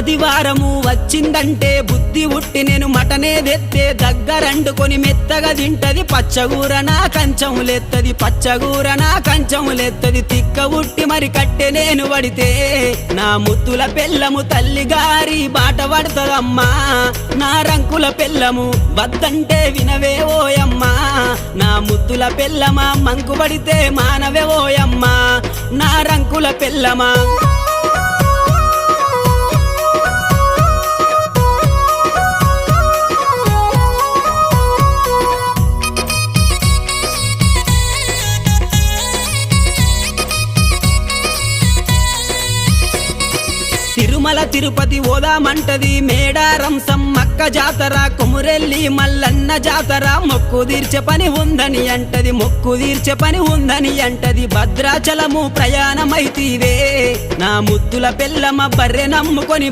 ఆదివారము వచ్చిందంటే బుద్ధి ఉట్టి నేను మటనే తెత్తే దగ్గరండుకొని మెత్తగా తింటది పచ్చగూర నా కంచములెత్తది పచ్చగూర నా కంచములెత్తది తిక్క ఉట్టి మరి కట్టె నేను పడితే నా ముత్తుల పెళ్ళము తల్లి గారి బాట పడతదమ్మా నా రంకుల పెళ్ళము వద్దంటే వినవే ఓయమ్మా నా ముద్దుల పెళ్ళమా మంకు పడితే మానవే ఓయమ్మా నా రంకుల పెళ్ళమా తిరుమల తిరుపతి ఓదామంటది మేడారం సమ్మక్క జాతర కొమురెల్లి మల్లన్న జాతర మొక్కు తీర్చే పని ఉందని అంటది మొక్కు తీర్చే పని ఉందని అంటది భద్రాచలము ప్రయాణమైతీవే నా ముద్దుల పెళ్ళమ బర్రె నమ్ముకొని